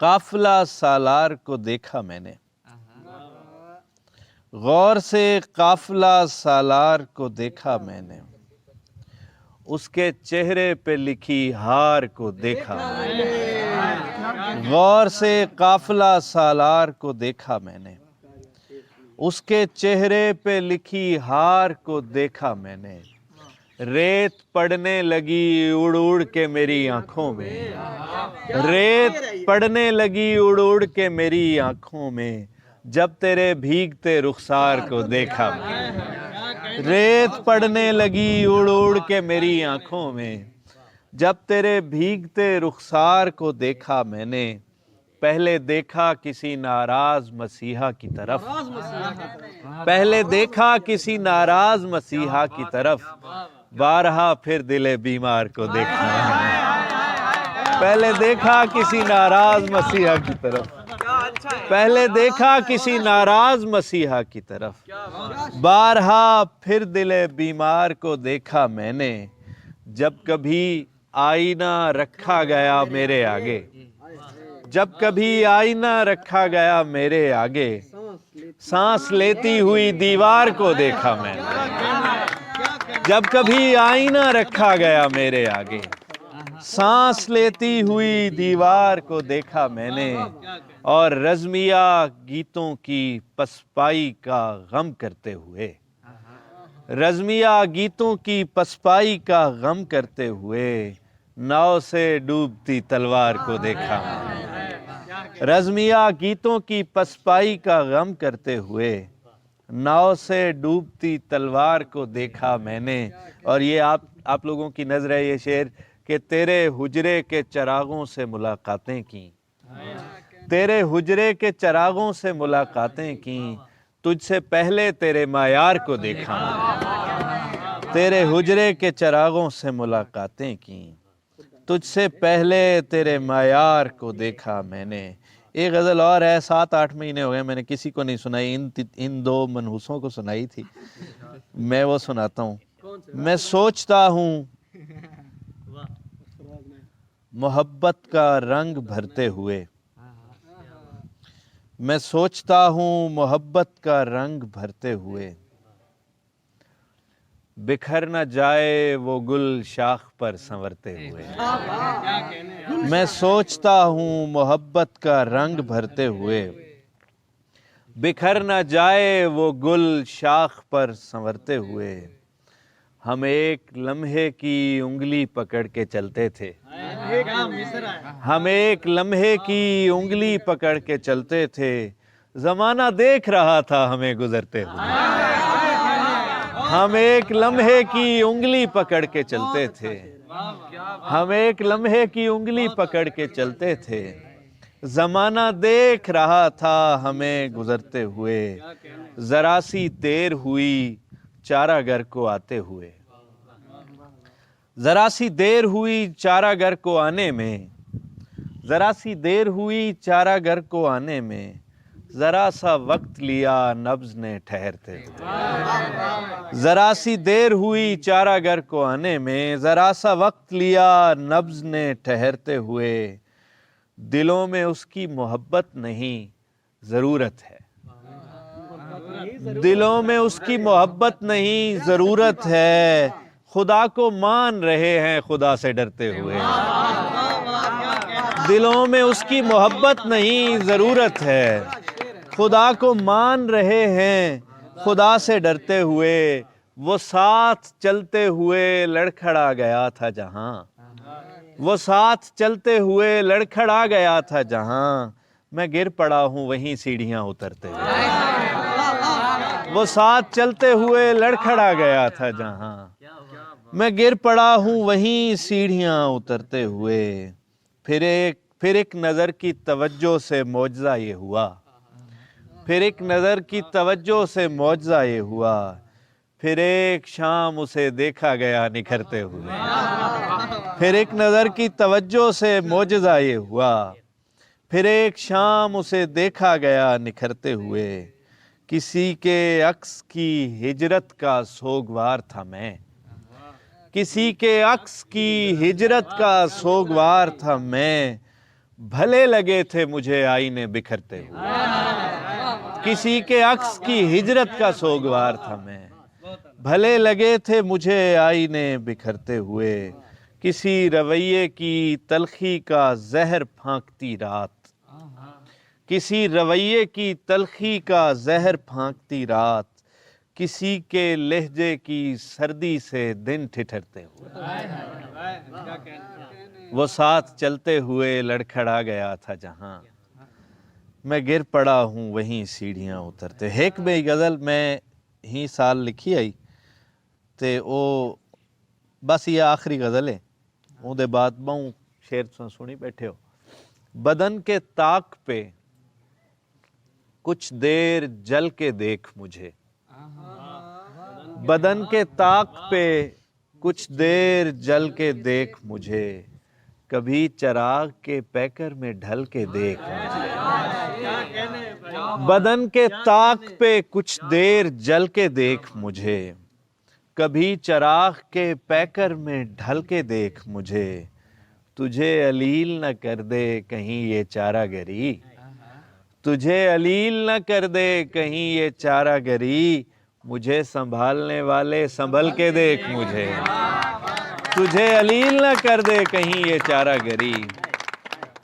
قافلہ سالار کو دیکھا میں نے، غور سے قافلہ سالار کو دیکھا میں نے، اس کے چہرے پہ لکھی ہار کو دیکھا میں نے، غور سے قافلہ سالار کو دیکھا میں نے، اس کے چہرے پہ لکھی ہار کو دیکھا میں نے، ریت پڑنے لگی اڑ اڑ کے میری آنکھوں میں، ریت پڑنے لگی اڑ اڑ کے میری آنکھوں میں، جب تیرے بھیگتے رخسار کو دیکھا میں نے، ریت پڑنے لگی اڑ اڑ کے میری آنکھوں میں، جب تیرے بھیگتے رخسار کو دیکھا میں نے، پہلے دیکھا کسی ناراض مسیحا کی طرف، پہلے دیکھا کسی ناراض مسیحا کی طرف، بارہا پھر دل بیمار کو دیکھا میں نے، پہلے دیکھا کسی ناراض مسیحا کی طرف، پہلے دیکھا کسی ناراض مسیحا کی طرف، بارہا پھر دل بیمار کو دیکھا میں نے، جب کبھی آئینہ رکھا گیا میرے آگے، جب کبھی آئینہ رکھا گیا میرے آگے، سانس لیتی ہوئی دیوار کو دیکھا میں نے، جب کبھی آئینہ رکھا گیا میرے آگے، سانس لیتی ہوئی دیوار کو دیکھا میں نے، اور رزمیہ گیتوں کی پسپائی کا غم کرتے ہوئے، رزمیہ گیتوں کی پسپائی کا غم کرتے ہوئے، ناؤ سے ڈوبتی تلوار کو دیکھا میں نے، رزمیہ گیتوں کی پسپائی کا غم کرتے ہوئے، ناؤ سے ڈوبتی تلوار کو دیکھا میں نے۔ اور یہ آپ لوگوں کی نظر ہے یہ شعر کہ تیرے حجرے کے چراغوں سے ملاقاتیں کیں، تیرے حجرے کے چراغوں سے ملاقاتیں کیں، تجھ سے پہلے تیرے معیار کو دیکھا میں نے، تیرے حجرے کے چراغوں سے ملاقاتیں کیں، تجھ سے پہلے تیرے معیار کو دیکھا میں نے۔ ایک غزل اور ہے، 7-8 مہینے ہو گئے میں نے کسی کو نہیں سنائی، ان 2 منحوسوں کو سنائی تھی، میں وہ سناتا ہوں۔ میں سوچتا ہوں محبت کا رنگ بھرتے ہوئے، میں سوچتا ہوں محبت کا رنگ بھرتے ہوئے، بکھر نہ جائے وہ گل شاخ پر سنورتے ہوئے، میں سوچتا ہوں محبت کا رنگ بھرتے ہوئے، بکھر نہ جائے وہ گل شاخ پر سنورتے ہوئے، ہم ایک لمحے کی انگلی پکڑ کے چلتے تھے، ہم ایک لمحے کی انگلی پکڑ کے چلتے تھے، زمانہ دیکھ رہا تھا ہمیں گزرتے ہوئے، ہم ایک لمحے کی انگلی پکڑ کے چلتے تھے، ہم ایک لمحے کی انگلی پکڑ کے چلتے تھے، زمانہ دیکھ رہا تھا ہمیں گزرتے ہوئے، ذرا سی دیر ہوئی چارہ گر کو آتے ہوئے، ذرا سی دیر ہوئی چارہ گر کو آنے میں، ذرا سی دیر ہوئی چارہ گر کو آنے میں، ذرا سا وقت لیا نبض نے ٹھہرتے ہوئے، ذرا سی دیر ہوئی چارہ گر کو آنے میں، ذرا سا وقت لیا نبض نے ٹھہرتے ہوئے، دلوں میں اس کی محبت نہیں ضرورت ہے، دلوں میں اس کی محبت نہیں ضرورت ہے، خدا کو مان رہے ہیں خدا سے ڈرتے ہوئے، دلوں میں اس کی محبت نہیں ضرورت ہے، خدا کو مان رہے ہیں خدا سے ڈرتے ہوئے، وہ ساتھ چلتے ہوئے لڑکھڑا گیا تھا جہاں، وہ ساتھ چلتے ہوئے لڑکھڑا گیا تھا جہاں، میں گر پڑا ہوں وہیں سیڑھیاں اترتے ہوئے، وہ ساتھ چلتے ہوئے لڑکھڑا گیا تھا جہاں، میں گر پڑا ہوں وہیں سیڑھیاں اترتے ہوئے، پھر ایک نظر کی توجہ سے معجزہ یہ ہوا، پھر ایک نظر کی توجہ سے معجزہ یہ ہوا، پھر ایک شام اسے دیکھا گیا نکھرتے ہوئے، پھر ایک نظر کی توجہ سے معجزہ یہ ہوا، پھر ایک شام اسے دیکھا گیا نکھرتے ہوئے، کسی کے عکس کی ہجرت کا سوگوار تھا میں، کسی کے عکس کی ہجرت کا سوگوار تھا میں، بھلے لگے تھے مجھے آئینے بکھرتے ہوئے، کسی کے عکس کی ہجرت کا سوگوار تھا میں، بھلے لگے تھے مجھے آئینے بکھرتے ہوئے، کسی رویے کی تلخی کا زہر پھانکتی رات، کسی رویے کی تلخی کا زہر پھانکتی رات، کسی کے لہجے کی سردی سے دن ٹھٹھرتے ہوئے، وہ ساتھ چلتے ہوئے لڑکھڑا گیا تھا جہاں، میں گر پڑا ہوں وہیں سیڑھیاں اترتے۔ ایک میں غزل میں ہی سال لکھی آئی تے او بس یہ آخری غزل ہے، وہ دے بعد بہوں شیر سنی بیٹھے ہو۔ بدن کے طاق پہ کچھ دیر جل کے دیکھ مجھے، بدن کے طاق پہ کچھ دیر جل کے دیکھ مجھے، کبھی چراغ کے پیکر میں ڈھل کے دیکھ مجھے، بدن کے طاق پہ کچھ دیر جل کے دیکھ مجھے، کبھی چراغ کے پیکر میں ڈھل کے دیکھ مجھے، تجھے علیل نہ کر دے کہیں یہ چارہ گری، تجھے علیل نہ کر دے کہیں یہ چارہ گری، مجھے سنبھالنے والے سنبھل کے دیکھ مجھے، تجھے علیل نہ کر دے کہیں یہ چارہ گری،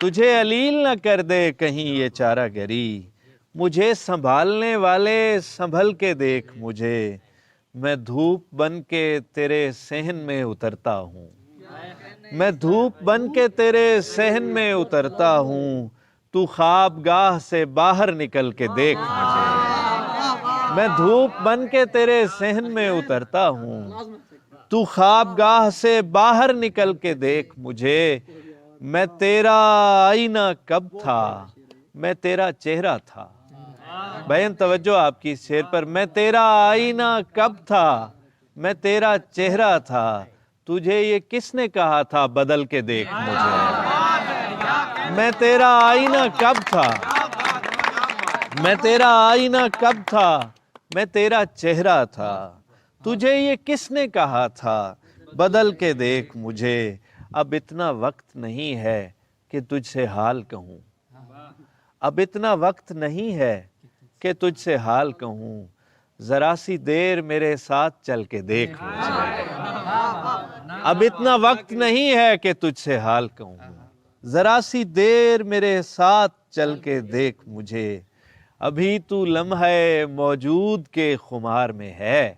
تجھے علیل نہ کر دے کہیں یہ چارہ گری، مجھے سنبھالنے والے سنبھل کے دیکھ مجھے، میں دھوپ بن کے تیرے صحن میں اترتا ہوں، میں دھوپ بن کے تیرے صحن میں اترتا ہوں، تو خوابگاہ سے باہر نکل کے دیکھ مجھے، میں دھوپ بن کے تیرے صحن میں اترتا ہوں، تو خوابگاہ سے باہر نکل کے دیکھ مجھے، میں تیرا آئینہ کب تھا میں تیرا چہرہ تھا، بہن توجہ آپ کی اس شعر پر، میں تیرا آئینہ کب تھا میں تیرا چہرہ تھا، تجھے یہ کس نے کہا تھا بدل کے دیکھ مجھے، میں تیرا آئینہ کب تھا میں تیرا آئینہ کب تھا میں تیرا چہرہ تھا، تجھے یہ کس نے کہا تھا بدل کے دیکھ مجھے، اب اتنا وقت نہیں ہے کہ تجھ سے حال کہوں، اب اتنا وقت نہیں ہے کہ تجھ سے حال کہوں، ذرا سی دیر میرے ساتھ چل کے دیکھ مجھے، اب اتنا وقت نہیں ہے کہ تجھ سے حال کہوں، ذرا سی دیر میرے ساتھ چل کے دیکھ مجھے، ابھی تو لمحہ موجود کے خمار میں ہے،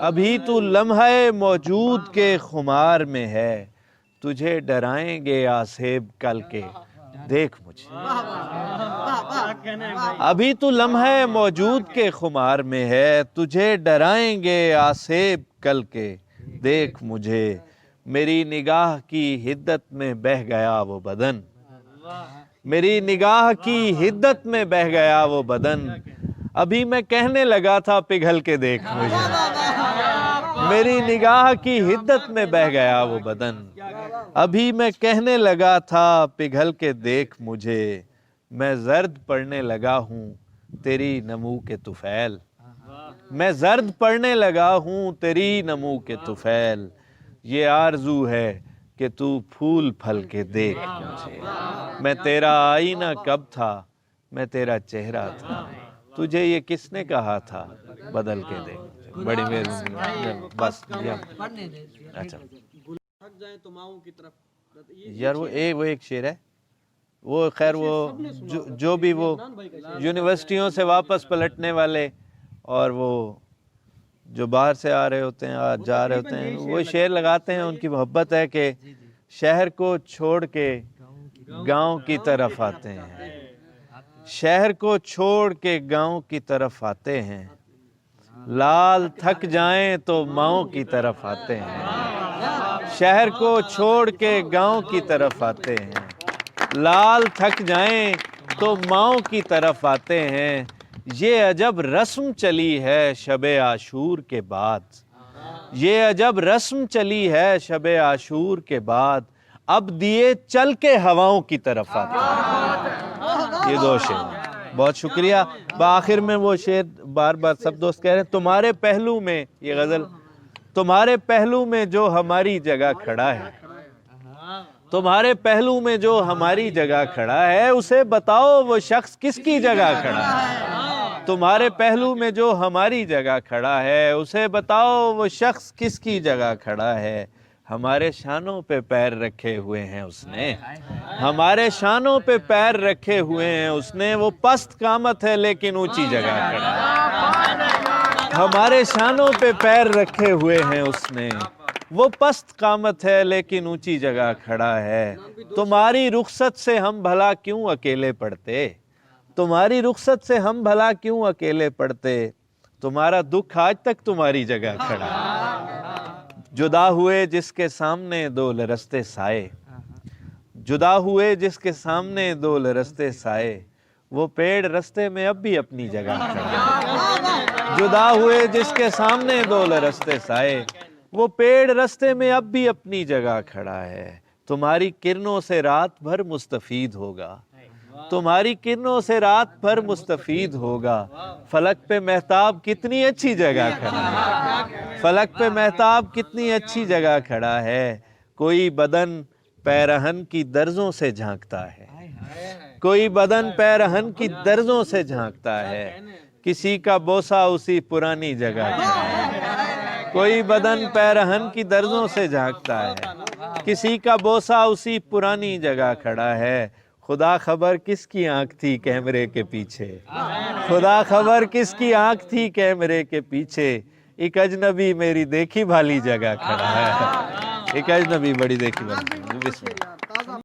ابھی تو لمحہ موجود کے خمار میں ہے، تجھے ڈرائیں گے آسیب کل کے دیکھ مجھے، ابھی تو لمحہ موجود کے خمار میں ہے، تجھے ڈرائیں گے آسیب کل کے دیکھ مجھے، میری نگاہ کی حدت میں بہہ گیا وہ بدن، میری نگاہ کی حدت میں بہہ گیا وہ بدن، ابھی میں کہنے لگا تھا پگھل کے دیکھ مجھے، میری نگاہ کی حدت میں بہہ گیا وہ بدن، ابھی میں کہنے لگا تھا پگھل کے دیکھ مجھے، میں زرد پڑنے لگا ہوں تیری نمو کے طفیل، میں زرد پڑنے لگا ہوں تیری نمو کے طفیل، یہ آرزو ہے کہ تو پھول پھل کے دیکھ مجھے، میں تیرا آئینہ کب تھا میں تیرا چہرہ تھا، تجھے یہ کس نے کہا تھا بدل کے دیکھ، بڑی مہربانی بس اچھا یار وہ ایک شعر ہے وہ خیر وہ جو بھی وہ یونیورسٹیوں سے واپس پلٹنے والے اور وہ جو باہر سے آ رہے ہوتے ہیں جا رہے ہوتے ہیں وہ شعر لگاتے ہیں، ان کی محبت ہے کہ شہر کو چھوڑ کے گاؤں کی طرف آتے ہیں، شہر کو چھوڑ کے گاؤں کی طرف آتے ہیں، لال تھک جائیں تو ماؤں کی طرف آتے ہیں، شہر کو چھوڑ کے گاؤں کی طرف آتے ہیں، لال تھک جائیں تو ماؤں کی طرف آتے ہیں، یہ عجب رسم چلی ہے شب عاشور کے بعد، یہ عجب رسم چلی ہے شب عاشور کے بعد، اب دیے چل کے ہواؤں کی طرف آتے ہیں۔ یہ دو شعر بہت شکریہ۔ بآخر میں وہ شعر بار بار سب دوست کہہ رہے ہیں، تمہارے پہلو میں یہ غزل، تمہارے پہلو میں جو ہماری جگہ کھڑا ہے، تمہارے پہلو میں جو ہماری جگہ کھڑا ہے اسے بتاؤ وہ شخص کس کی جگہ کھڑا ہے۔ تمہارے پہلو میں جو ہماری جگہ کھڑا ہے اسے بتاؤ وہ شخص کس کی جگہ کھڑا ہے۔ ہمارے شانوں پہ پیر رکھے ہوئے ہیں اس نے، ہمارے شانوں پہ پیر رکھے ہوئے ہیں اس نے، وہ پست قامت ہے لیکن اونچی جگہ کھڑا ہے۔ ہمارے شانوں پہ پیر رکھے ہوئے ہیں اس نے، وہ پست قامت ہے لیکن اونچی جگہ کھڑا ہے۔ تمہاری رخصت سے ہم بھلا کیوں اکیلے پڑتے، تمہاری رخصت سے ہم بھلا کیوں اکیلے پڑتے، تمہارا دکھ آج تک تمہاری جگہ کھڑا ہے۔ جدا ہوئے جس کے سامنے دو لرزتے سائے، جدا ہوئے جس کے سامنے دو لرزتے سائے، وہ پیڑ رستے میں اب بھی اپنی جگہ کھڑا ہے۔ جدا ہوئے جس کے سامنے دو لرزتے سائے، وہ پیڑ رستے میں اب بھی اپنی جگہ کھڑا ہے۔ تمہاری کرنوں سے رات بھر مستفید ہوگا، تمہاری کرنوں سے رات بھر مستفید ہوگا۔ فلک پہ مہتاب کتنی اچھی جگہ کھڑا ہے، فلک پہ مہتاب کتنی اچھی جگہ کھڑا ہے۔ کوئی بدن پیرہن کی درزوں سے جھانکتا ہے، کوئی بدن پیرہن کی درزوں سے جھانکتا ہے، کسی کا بوسہ اسی پرانی جگہ کھڑا ہے۔ کوئی بدن پیرہن کی درزوں سے جھانکتا ہے، کسی کا بوسہ اسی پرانی جگہ کھڑا ہے۔ خدا خبر کس کی آنکھ تھی کیمرے کے پیچھے، خدا خبر کس کی آنکھ تھی کیمرے کے پیچھے، ایک اجنبی میری دیکھی بھالی جگہ کھڑا ہے، ایک اجنبی بڑی دیکھی بھالی۔ بسم اللہ۔